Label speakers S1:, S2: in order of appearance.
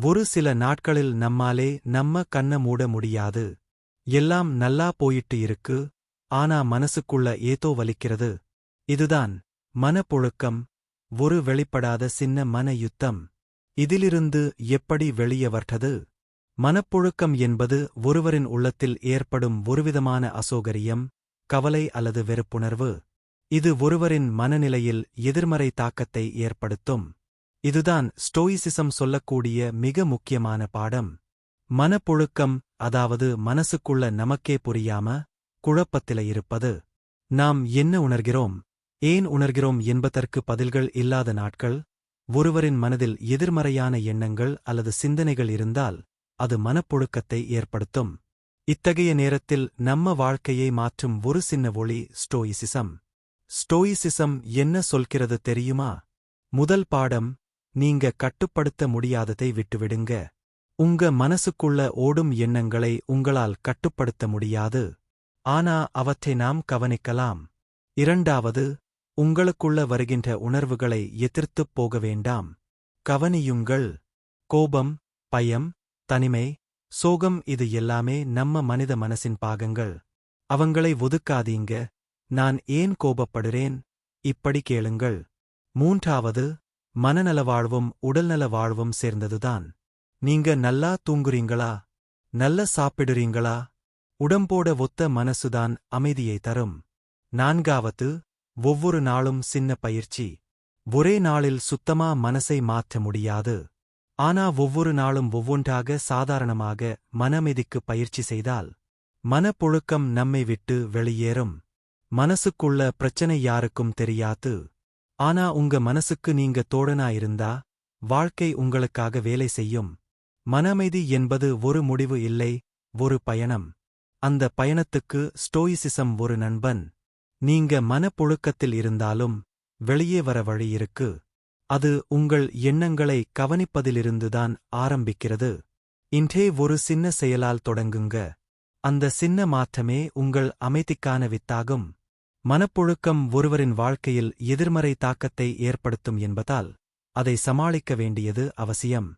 S1: ஒரு சில நாட்களில் நம்மாலே நம்ம கண்ண மூட முடியாது. எல்லாம் நல்லா போயிட்டு இருக்கு, ஆனா மனசுக்குள்ள ஏதோ வலிக்கிறது. இதுதான் மனப்புழுக்கம், ஒரு வெளிப்படாத சின்ன மன யுத்தம். இதிலிருந்து எப்படி வெளியே வர்றது? மனப்புழுக்கம் என்பது ஒருவரின் உள்ளத்தில் ஏற்படும் ஒருவிதமான அசௌகரியம், கவலை அல்லது வெறுப்புணர்வு. இது ஒருவரின் மனநிலையில் எதிர்மறை தாக்கத்தை ஏற்படுத்தும். இதுதான் ஸ்டோயிசிசம் சொல்லக்கூடிய மிக முக்கியமான பாடம். மனப்புழுக்கம், அதாவது மனசுக்குள்ள நமக்கே புரியாம குழப்பத்தில இருப்பது. நாம் என்ன உணர்கிறோம், ஏன் உணர்கிறோம் என்பதற்கு பதில்கள் இல்லாத நாட்கள். ஒருவரின் மனதில் எதிர்மறையான எண்ணங்கள் அல்லது சிந்தனைகள் இருந்தால் அது மனப்புழுக்கத்தை ஏற்படுத்தும். இத்தகைய நேரத்தில் நம்ம வாழ்க்கையை மாற்றும் ஒரு சின்ன ஒளி ஸ்டோயிசிசம். ஸ்டோயிசிசம் என்ன சொல்கிறது தெரியுமா? முதல் பாடம், நீங்க கட்டுப்படுத்த முடியாததை விட்டுவிடுங்க. உங்க மனசுக்குள்ள ஓடும் எண்ணங்களை உங்களால் கட்டுப்படுத்த முடியாது. ஆனா அவற்றை நாம் கவனிக்கலாம். இரண்டாவது, உங்களுக்குள்ள வருகின்ற உணர்வுகளை எதிர்த்துப் போக வேண்டாம். கவனியுங்கள். கோபம், பயம், தனிமை, சோகம், இது எல்லாமே நம்ம மனித மனசின் பாகங்கள். அவங்களை ஒதுக்காதீங்க. நான் ஏன் கோபப்படுறேன், இப்படி கேளுங்கள். மூன்றாவது, மனநல வாழ்வும் உடல்நல வாழ்வும் சேர்ந்ததுதான். நீங்க நல்லா தூங்குறீங்களா, நல்ல சாப்பிடுறீங்களா? உடம்போட ஒத்த மனசுதான் அமைதியை தரும். நான்காவது, ஒவ்வொரு நாளும் சின்ன பயிற்சி. ஒரே நாளில் சுத்தமா மனசை மாற்ற முடியாது. ஆனா ஒவ்வொரு நாளும் ஒவ்வொன்றாக சாதாரணமாக மனமெதிக்கு பயிற்சி செய்தால் மனப்புழுக்கம் நம்மை விட்டு வெளியேறும். மனசுக்குள்ள பிரச்சனை யாருக்கும் தெரியாது. ஆனா உங்க மனசுக்கு நீங்க தோழனா இருந்தா வாழ்க்கை உங்களுக்காக வேலை செய்யும். மனமைதி என்பது ஒரு முடிவு இல்லை, ஒரு பயணம். அந்த பயணத்துக்கு ஸ்டோயிசிசம் ஒரு நண்பன். நீங்க மனப்புழுக்கத்தில் இருந்தாலும் வெளியே வர வழி இருக்கு. அது உங்கள் எண்ணங்களை கவனிப்பதிலிருந்துதான் ஆரம்பிக்கிறது. இன்றே ஒரு சின்ன செயலால் தொடங்குங்க. அந்த சின்ன மாற்றமே உங்கள் அமைதிக்கான வித்தாகும். மனப்புழுக்கம் ஒருவரின் வாழ்க்கையில் எதிர்மறை தாக்கத்தை ஏற்படுத்தும் என்பதால் அதை சமாளிக்க வேண்டியது அவசியம்.